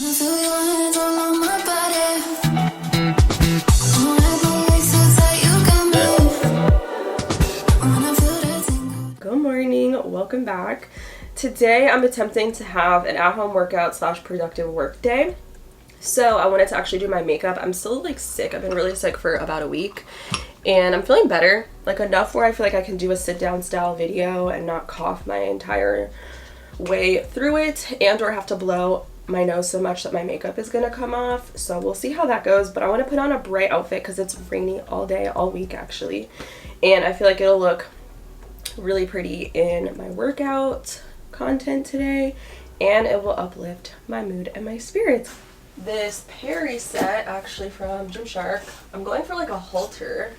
Good morning, welcome back. Today I'm attempting to have an at-home workout / productive work day. So I wanted to actually do my makeup. I'm still like sick. I've been really sick for about a week and I'm feeling better, like enough where I feel like I can do a sit down style video and not cough my entire way through it and or have to blow my nose so much that my makeup is gonna come off. So we'll see how that goes, but I want to put on a bright outfit because it's rainy all day, all week actually, and I feel like it'll look really pretty in my workout content today and it will uplift my mood and my spirits. This Perry set actually from Gymshark, I'm going for like a halter.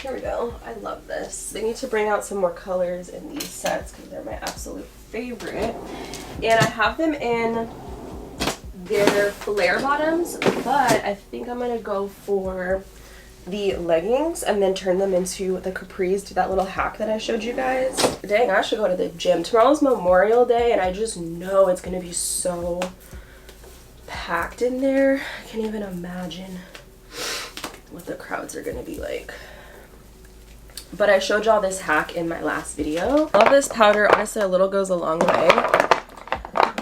Here we go. I love this. They need to bring out some more colors in these sets because they're my absolute favorite. And I have them in their flare bottoms, but I think I'm going to go for the leggings and then turn them into the capris, do that little hack that I showed you guys. Dang, I should go to the gym. Tomorrow's Memorial Day and I just know it's going to be so packed in there. I can't even imagine what the crowds are going to be like. But I showed y'all this hack in my last video. Love this powder. Honestly, a little goes a long way.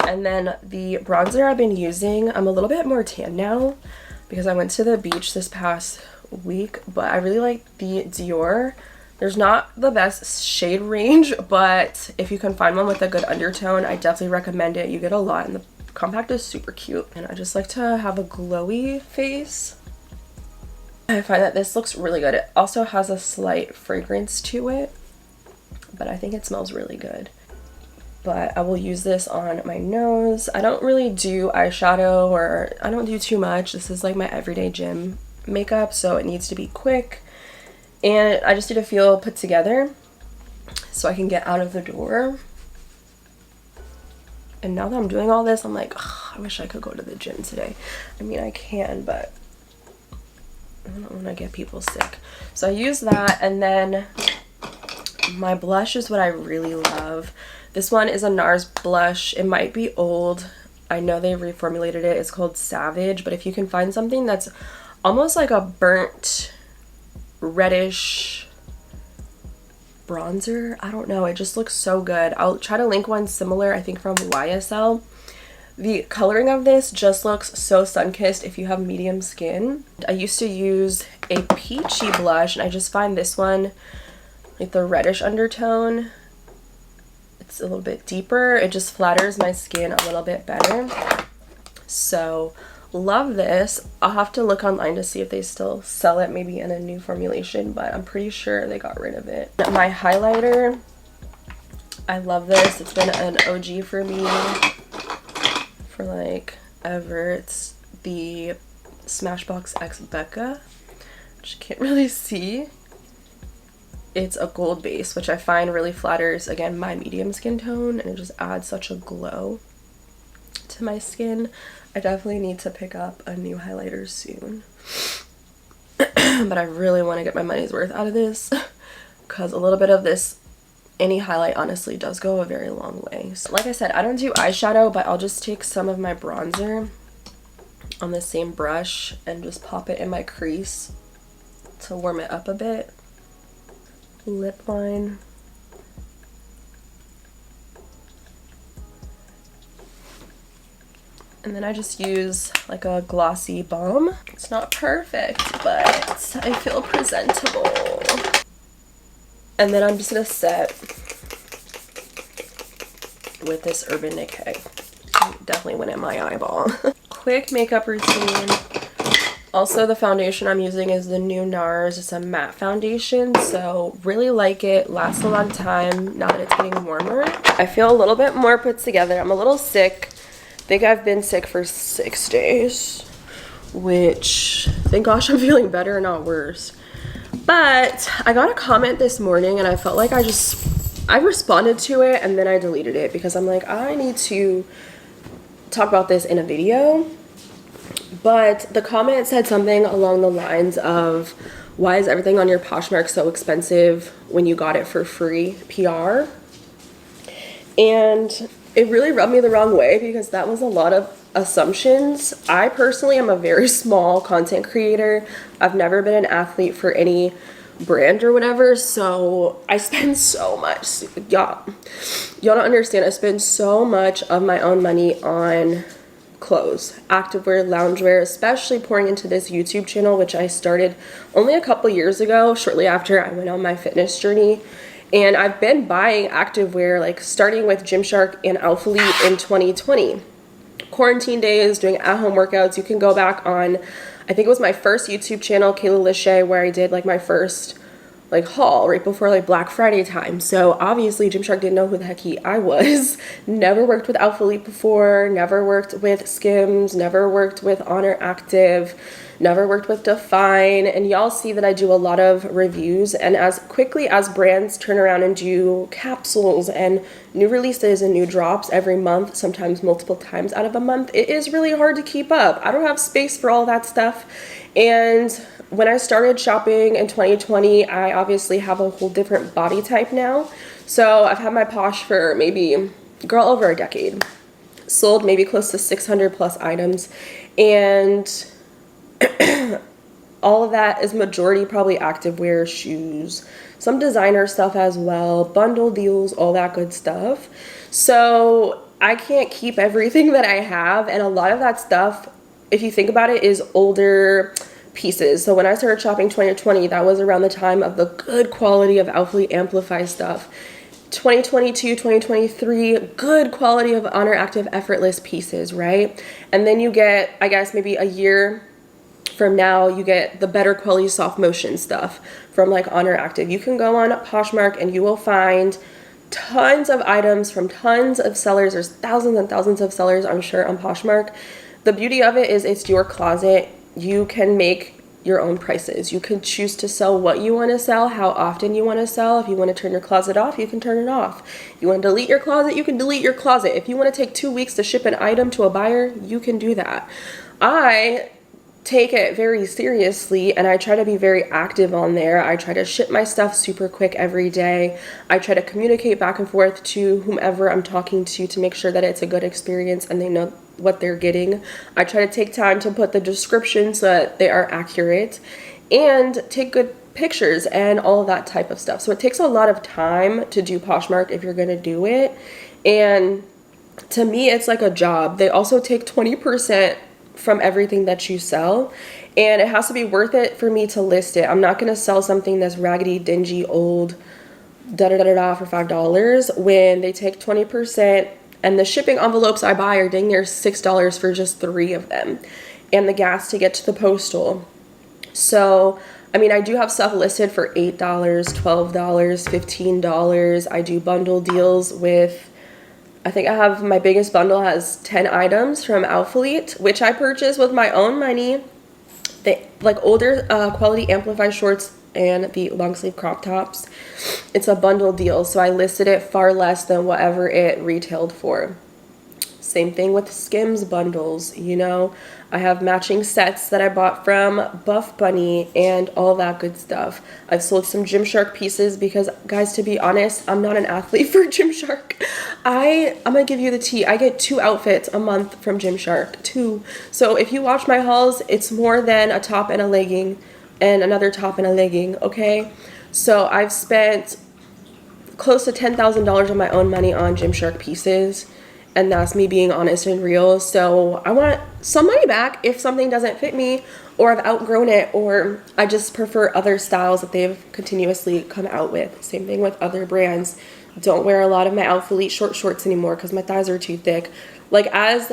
And then the bronzer I've been using, I'm a little bit more tan now because I went to the beach this past week, but I really like the Dior. There's not the best shade range, but if you can find one with a good undertone, I definitely recommend it. You get a lot and the compact is super cute. And I just like to have a glowy face. I find that this looks really good. It also has a slight fragrance to it, but I think it smells really good. But I will use this on my nose. I don't really do eyeshadow or I don't do too much. This is like my everyday gym makeup, so it needs to be quick. And I just need to feel put together so I can get out of the door. And now that I'm doing all this, I'm like, I wish I could go to the gym today. I mean, I can, but I don't want to get people sick. So I use that, and then my blush is what I really love. This one is a NARS blush. It might be old. I know they reformulated it. It's called Savage, but if you can find something that's almost like a burnt reddish bronzer, I don't know, it just looks so good. I'll try to link one similar, I think from YSL. The coloring of this just looks so sun-kissed if you have medium skin. I used to use a peachy blush and I just find this one, like the reddish undertone, it's a little bit deeper. It just flatters my skin a little bit better. So love this. I'll have to look online to see if they still sell it, maybe in a new formulation, but I'm pretty sure they got rid of it. My highlighter, I love this. It's been an OG for me for like ever. It's the Smashbox X Becca, which you can't really see. It's a gold base, which I find really flatters, again, my medium skin tone, and it just adds such a glow to my skin. I definitely need to pick up a new highlighter soon. But I really want to get my money's worth out of this because a little bit of this, any highlight honestly does go a very long way. So like I said, I don't do eyeshadow, but I'll just take some of my bronzer on the same brush and just pop it in my crease to warm it up a bit. Lip line. And then I just use like a glossy balm. It's not perfect, but I feel presentable. And then I'm just gonna set with this Urban Decay. Definitely went in my eyeball. Quick makeup routine. Also, the foundation I'm using is the new NARS. It's a matte foundation, so really like it. Lasts a long time now that it's getting warmer. I feel a little bit more put together. I'm a little sick. I think I've been sick for 6 days, which thank gosh I'm feeling better, not worse. But I got a comment this morning and I felt like I responded to it and then I deleted it because I'm like, I need to talk about this in a video. But the comment said something along the lines of, why is everything on your Poshmark so expensive when you got it for free PR? And it really rubbed me the wrong way because that was a lot of assumptions. I personally am a very small content creator. I've never been an athlete for any brand or whatever, so I spend so much. Y'all don't understand. I spend so much of my own money on clothes, activewear, loungewear, especially pouring into this YouTube channel, which I started only a couple years ago, shortly after I went on my fitness journey. And I've been buying activewear, like starting with Gymshark and Alphalete in 2020. Quarantine days, doing at-home workouts. You can go back on, I think it was my first YouTube channel, Kayla Lashae, where I did like my first like haul right before like Black Friday time. So obviously Gymshark didn't know who the heck I was. Never worked with Alphalete before, never worked with Skims, never worked with Honor Active, never worked with Define. And y'all see that I do a lot of reviews, and as quickly as brands turn around and do capsules and new releases and new drops every month, sometimes multiple times out of a month, it is really hard to keep up. I don't have space for all that stuff. And when I started shopping in 2020, I obviously have a whole different body type now. So I've had my Posh for maybe, girl, over a decade. Sold maybe close to 600 plus items. And all of that is majority probably activewear, shoes, some designer stuff as well, bundle deals, all that good stuff. So I can't keep everything that I have, and a lot of that stuff, if you think about it, is older pieces. So when I started shopping 2020, that was around the time of the good quality of Alphalete Amplify stuff. 2022, 2023, good quality of Honor Active Effortless pieces, right? And then you get, I guess, maybe a year from now, you get the better quality soft motion stuff from like Honor Active. You can go on Poshmark and you will find tons of items from tons of sellers. There's thousands and thousands of sellers, I'm sure, on Poshmark. The beauty of it is it's your closet. You can make your own prices. You can choose to sell what you want to sell, how often you want to sell. If you want to turn your closet off, you can turn it off. If you want to delete your closet, you can delete your closet. If you want to take 2 weeks to ship an item to a buyer, you can do that. I take it very seriously and I try to be very active on there. I try to ship my stuff super quick every day. I try to communicate back and forth to whomever I'm talking to make sure that it's a good experience and they know what they're getting. I try to take time to put the description so that they are accurate and take good pictures and all of that type of stuff. So it takes a lot of time to do Poshmark if you're going to do it. And to me, it's like a job. They also take 20% from everything that you sell, and it has to be worth it for me to list it. I'm not going to sell something that's raggedy, dingy, old, da-da-da-da-da for $5 when they take 20%, and the shipping envelopes I buy are dang near $6 for just 3 of them, and the gas to get to the postal. So I mean, I do have stuff listed for $8, $12, $15. I do bundle deals with, I think I have, my biggest bundle has 10 items from Alphalete, which I purchased with my own money. They like older quality Amplify shorts and the long sleeve crop tops. It's a bundle deal, so I listed it far less than whatever it retailed for. Same thing with Skims bundles, you know. I have matching sets that I bought from Buff Bunny and all that good stuff. I've sold some Gymshark pieces because, guys, to be honest, I'm not an athlete for Gymshark. I'm gonna give you the tea. I get 2 outfits a month from Gymshark, 2. So if you watch my hauls, it's more than a top and a legging and another top and a legging, okay? So I've spent close to $10,000 of my own money on Gymshark pieces. And that's me being honest and real. So I want some money back if something doesn't fit me, or I've outgrown it, or I just prefer other styles that they've continuously come out with. Same thing with other brands. Don't wear a lot of my Alphalete short shorts anymore because my thighs are too thick. Like, as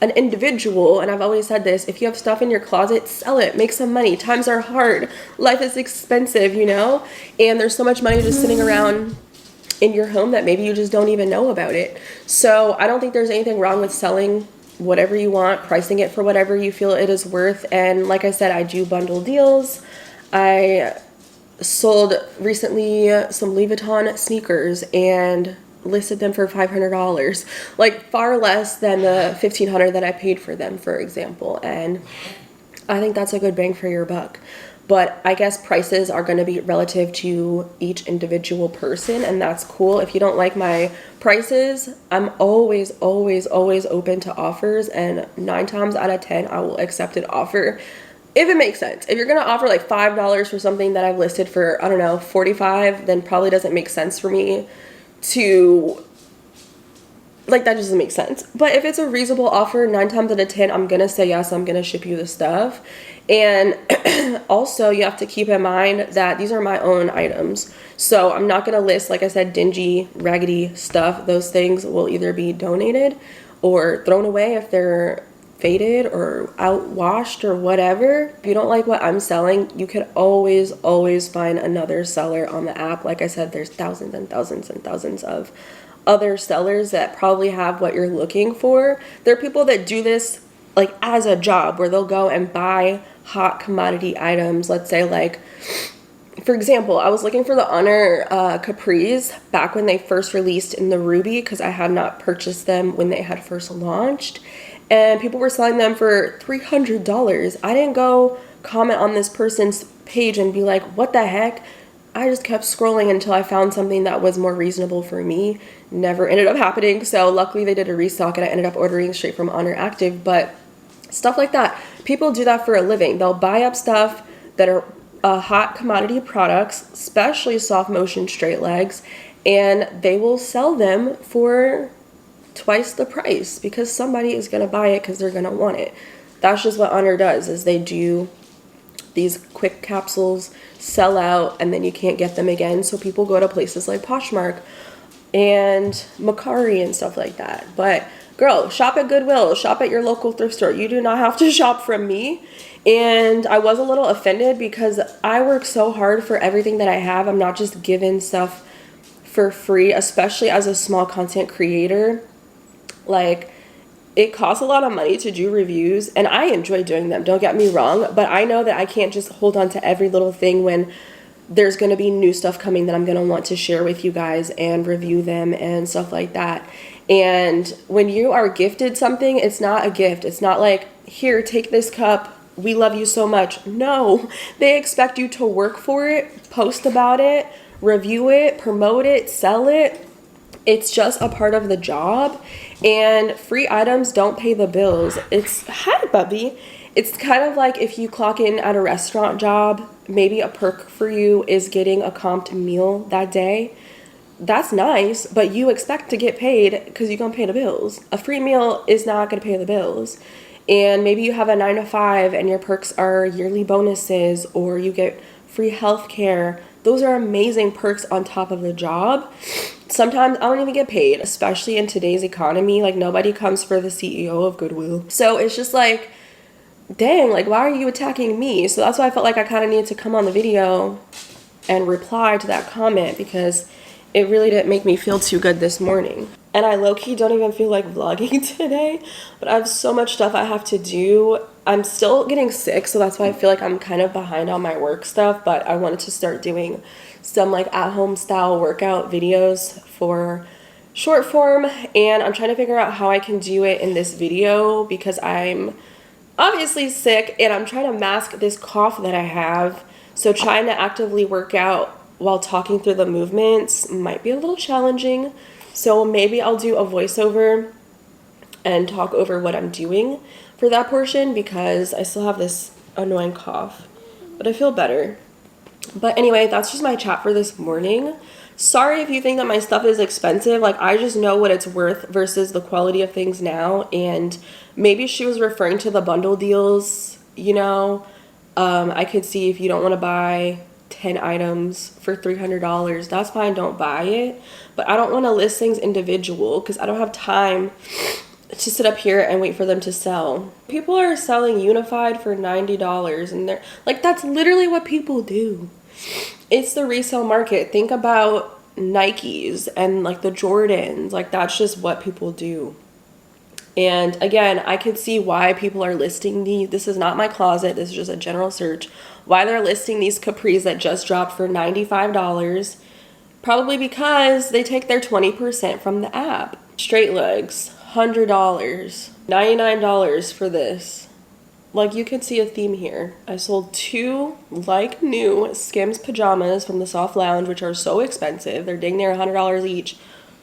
an individual, and I've always said this, if you have stuff in your closet, sell it, make some money. Times are hard. Life is expensive, you know? And there's so much money just sitting around in your home that maybe you just don't even know about it. So I don't think there's anything wrong with selling whatever you want, pricing it for whatever you feel it is worth. And like I said, I do bundle deals. I sold recently some Louis Vuitton sneakers and listed them for $500, like far less than the $1,500 that I paid for them, for example. And I think that's a good bang for your buck. but I guess prices are going to be relative to each individual person, and that's cool. If you don't like my prices, I'm always open to offers, and 9 times out of 10 I will accept an offer if it makes sense. If you're going to offer like $5 for something that I've listed for, I don't know, 45, then probably doesn't make sense for me to, like, that doesn't make sense. But if it's a reasonable offer, 9 times out of 10, I'm going to say yes, I'm going to ship you the stuff. And also, you have to keep in mind that these are my own items. So I'm not going to list, like I said, dingy, raggedy stuff. Those things will either be donated or thrown away if they're faded or outwashed or whatever. If you don't like what I'm selling, you could always find another seller on the app. Like I said, there's thousands and thousands and thousands of other sellers that probably have what you're looking for. There are people that do this like as a job, where they'll go and buy hot commodity items. Let's say, like, for example, I was looking for the Honor capris back when they first released in the Ruby, because I had not purchased them when they had first launched, and people were selling them for $300. I didn't go comment on this person's page and be like, what the heck? I just kept scrolling until I found something that was more reasonable for me. Never ended up happening. So luckily they did a restock and I ended up ordering straight from Honor Active. But stuff like that, people do that for a living. They'll buy up stuff that are hot commodity products, especially soft motion straight legs, and they will sell them for twice the price because somebody is going to buy it because they're going to want it. That's just what Honor does, is they do these quick capsules, sell out, and then you can't get them again. So people go to places like Poshmark and Macari and stuff like that. But girl, shop at Goodwill, shop at your local thrift store. You do not have to shop from me. And I was a little offended because I work so hard for everything that I have. I'm not just giving stuff for free, especially as a small content creator. Like, it costs a lot of money to do reviews, and I enjoy doing them, don't get me wrong, but I know that I can't just hold on to every little thing when there's going to be new stuff coming that I'm going to want to share with you guys and review them and stuff like that. And when you are gifted something, it's not a gift. It's not like, here, take this cup, we love you so much. No, they expect you to work for it, post about it, review it, promote it, sell it. It's just a part of the job, and free items don't pay the bills. Hi, Bubby. It's kind of like if you clock in at a restaurant job, maybe a perk for you is getting a comped meal that day. That's nice, but you expect to get paid because you're going to pay the bills. A free meal is not going to pay the bills. And maybe you have a 9 to 5 and your perks are yearly bonuses, or you get free health care. Those are amazing perks on top of the job. Sometimes I don't even get paid, especially in today's economy. Like, nobody comes for the CEO of Goodwill. So it's just like, dang, like, why are you attacking me? So that's why I felt like I kind of needed to come on the video and reply to that comment, because it really didn't make me feel too good this morning. And I low-key don't even feel like vlogging today, but I have so much stuff I have to do. I'm still getting sick, so that's why I feel like I'm kind of behind on my work stuff, but I wanted to start doing some like at-home style workout videos for short form, and I'm trying to figure out how I can do it in this video because I'm obviously sick and I'm trying to mask this cough that I have. So trying to actively work out while talking through the movements might be a little challenging. So maybe I'll do a voiceover and talk over what I'm doing for that portion, because I still have this annoying cough, but I feel better. But anyway, that's just my chat for this morning. Sorry if you think that my stuff is expensive. Like, I just know what it's worth versus the quality of things now. And maybe she was referring to the bundle deals, you know. I could see if you don't want to buy 10 items for $300, that's fine, don't buy it. But I don't want to list things individual because I don't have time to sit up here and wait for them to sell. People are selling Unified for $90, and they're like, that's literally what people do. It's the resale market. Think about Nikes and like the Jordans. Like, that's just what people do. And again, I could see why people are listing these. This is not my closet. This is just a general search. Why they're listing these capris that just dropped for $95. Probably because they take their 20% from the app. Straight legs, $100. $99 for this. Like, you could see a theme here. I sold 2 like new Skims pajamas from the Soft Lounge, which are so expensive. They're dang near $100 each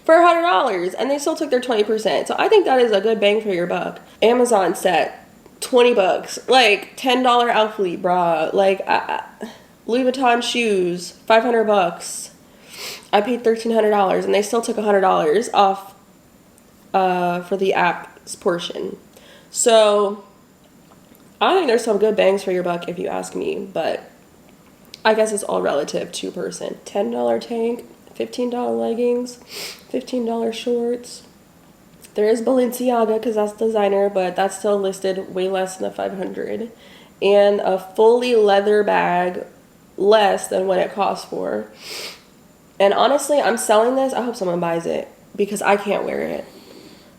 for $100, and they still took their 20%. So I think that is a good bang for your buck. Amazon set, 20 bucks. Like, $10 Outfleet bra. Like, Louis Vuitton shoes, 500 bucks. I paid $1,300, and they still took $100 off for the app's portion. So I think there's some good bangs for your buck if you ask me, but I guess it's all relative to person. $10 tank, $15 leggings, $15 shorts. There is Balenciaga because that's designer, but that's still listed way less than the $500. And a fully leather bag, less than what it costs for. And honestly, I'm selling this. I hope someone buys it because I can't wear it.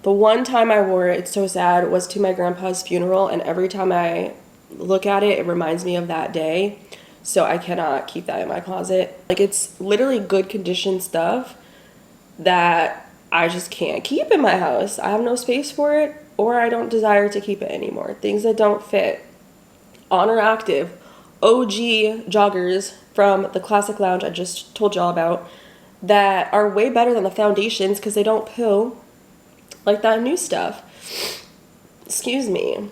The one time I wore it, it's so sad, was to my grandpa's funeral, and every time I look at it, it reminds me of that day. So I cannot keep that in my closet. Like, it's literally good condition stuff that I just can't keep in my house. I have no space for it, or I don't desire to keep it anymore. Things that don't fit. Honor Active, OG joggers from the Classic Lounge I just told y'all about that are way better than the foundations because they don't pill like that new stuff. Excuse me.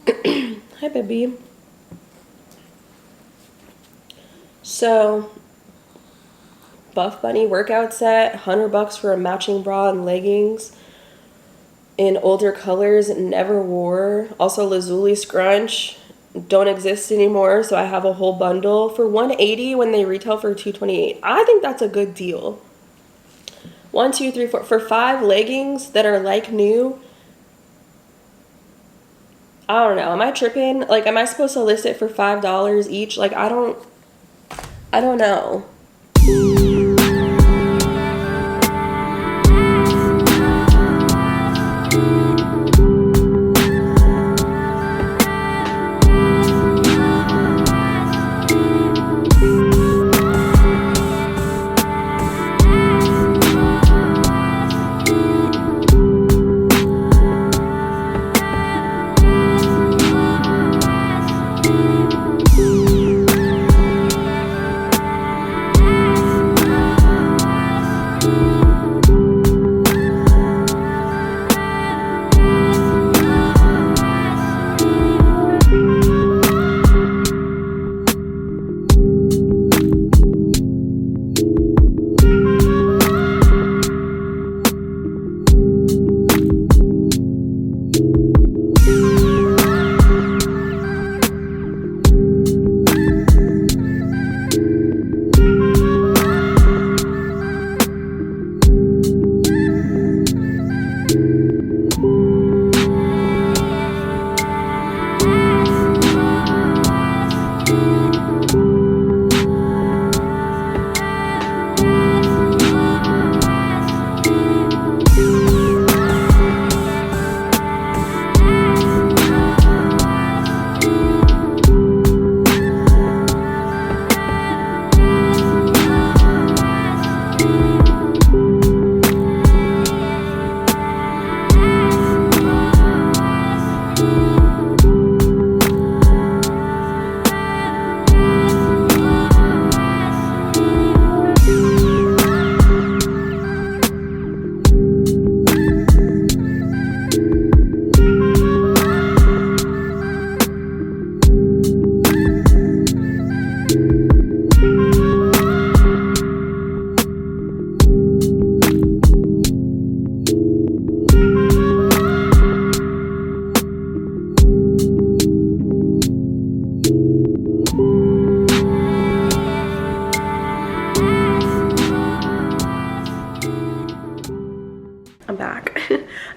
Hi, baby. So, Buff Bunny workout set, $100 for a matching bra and leggings in older colors, never wore. Also, Lazuli scrunch, don't exist anymore, so I have a whole bundle for $180 when they retail for $228. I think that's a good deal. 1, 2, 3, 4 for 5 leggings that are like new. I don't know. Am I tripping? Like, am I supposed to list it for $5 each? Like, I don't know.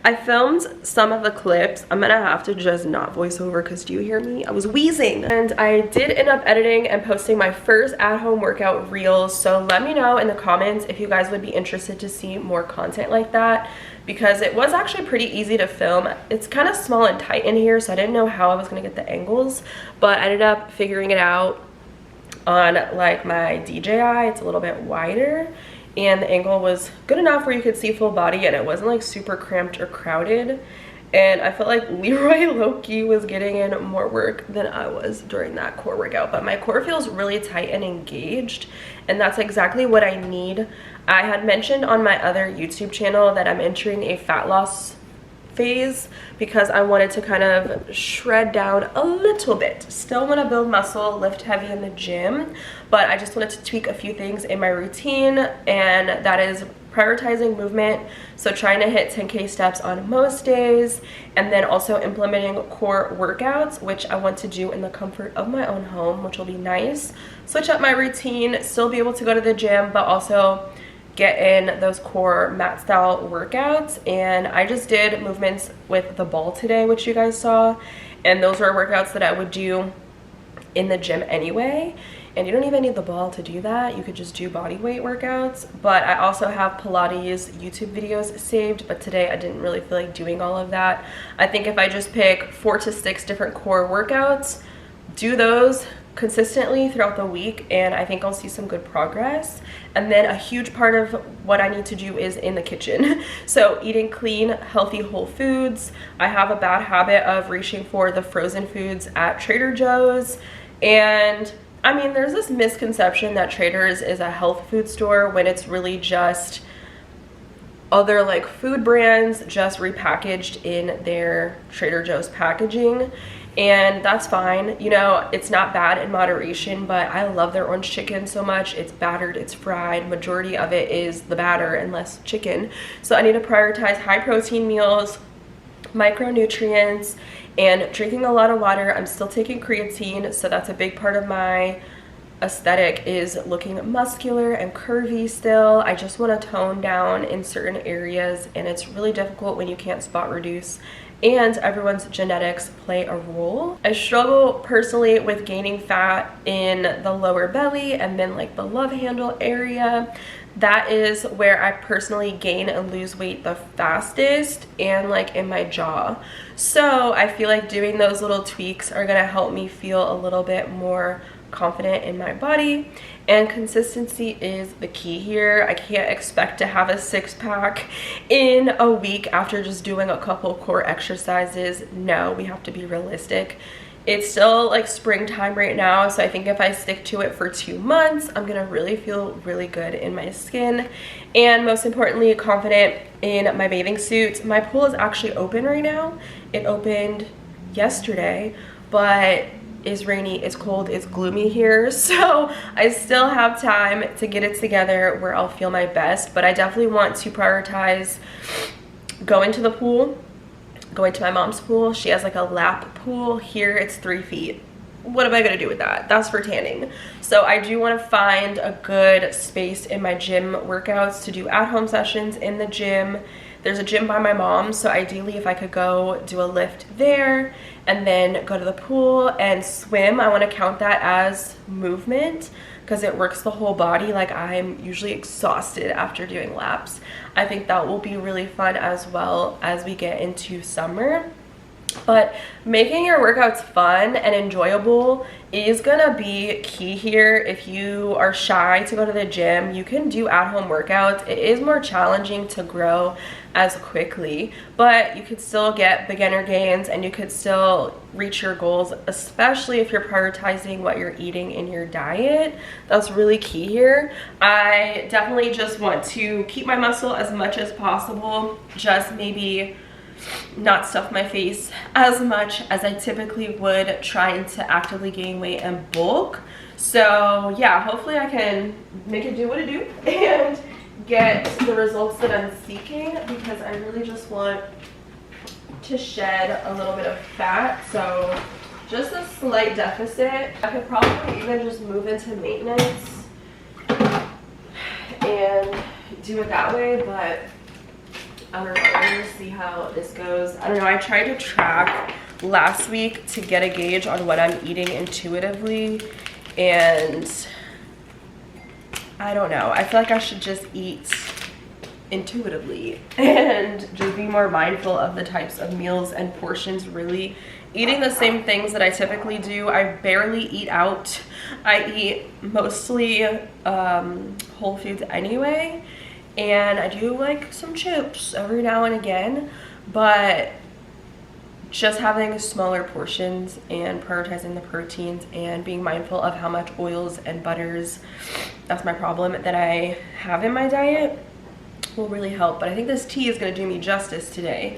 I filmed some of the clips. I'm gonna have to just not voice over because do you hear me? I was wheezing. And I did end up editing and posting my first at-home workout reels. So let me know in the comments if you guys would be interested to see more content like that, because it was actually pretty easy to film. It's kind of small and tight in here, so I didn't know how I was gonna get the angles, but I ended up figuring it out on like my DJI. It's a little bit wider, and the angle was good enough where you could see full body and it wasn't like super cramped or crowded. And I felt like Leroy low-key was getting in more work than I was during that core workout. But my core feels really tight and engaged, and that's exactly what I need. I had mentioned on my other YouTube channel that I'm entering a fat loss phase because I wanted to kind of shred down a little bit. Still want to build muscle, lift heavy in the gym, but I just wanted to tweak a few things in my routine, and that is prioritizing movement, so trying to hit 10K steps on most days, and then also implementing core workouts, which I want to do in the comfort of my own home, which will be nice. Switch up my routine, still be able to go to the gym, but also get in those core mat style workouts. And I just did movements with the ball today, which you guys saw, and those were workouts that I would do in the gym anyway. And you don't even need the ball to do that. You could just do body weight workouts. But I also have Pilates YouTube videos saved, but today I didn't really feel like doing all of that. I think if I just pick 4 to 6 different core workouts, do those consistently throughout the week, and I think I'll see some good progress. And then a huge part of what I need to do is in the kitchen. So eating clean, healthy whole foods. I have a bad habit of reaching for the frozen foods at Trader Joe's, and I mean, there's this misconception that Trader's is a health food store when it's really just other like food brands just repackaged in their Trader Joe's packaging. And that's fine, you know, it's not bad in moderation, but I love their orange chicken so much. It's battered, it's fried, majority of it is the batter and less chicken. So I need to prioritize high protein meals, micronutrients, and drinking a lot of water. I'm still taking creatine, so that's a big part of my aesthetic, is looking muscular and curvy still. I just want to tone down in certain areas, and it's really difficult when you can't spot reduce, and everyone's genetics play a role. I struggle personally with gaining fat in the lower belly and then like the love handle area. That is where I personally gain and lose weight the fastest, and like in my jaw. So I feel like doing those little tweaks are gonna help me feel a little bit more confident in my body, and consistency is the key here. I can't expect to have a six-pack in a week after just doing a couple core exercises. No, we have to be realistic. It's still like springtime right now, so I think if I stick to it for 2 months, I'm gonna really feel really good in my skin, and most importantly, confident in my bathing suit. My pool is actually open right now. It opened yesterday, but it's rainy, it's cold, it's gloomy here, so I still have time to get it together where I'll feel my best. But I definitely want to prioritize going to the pool, going to my mom's pool. She has like a lap pool. Here it's 3 feet. What am I gonna do with that? That's for tanning. So I do want to find a good space in my gym workouts to do at-home sessions in the gym. There's a gym by my mom, so ideally if I could go do a lift there and then go to the pool and swim. I want to count that as movement because it works the whole body. Like, I'm usually exhausted after doing laps. I think that will be really fun as well as we get into summer. But making your workouts fun and enjoyable is gonna be key here. If you are shy to go to the gym, you can do at-home workouts. It is more challenging to grow as quickly, but you could still get beginner gains and you could still reach your goals, especially if you're prioritizing what you're eating in your diet. That's really key here. I definitely just want to keep my muscle as much as possible, just maybe not stuff my face as much as I typically would trying to actively gain weight and bulk. So yeah, hopefully I can make it do what it do and get the results that I'm seeking, because I really just want to shed a little bit of fat. So just a slight deficit. I could probably even just move into maintenance and do it that way, but I don't know, we're gonna see how this goes. I don't know, I tried to track last week to get a gauge on what I'm eating intuitively, and I don't know. I feel like I should just eat intuitively and just be more mindful of the types of meals and portions, really eating the same things that I typically do. I barely eat out. I eat mostly whole foods anyway. And I do like some chips every now and again, but just having smaller portions and prioritizing the proteins and being mindful of how much oils and butters, that's my problem, that I have in my diet will really help. But I think this tea is going to do me justice today.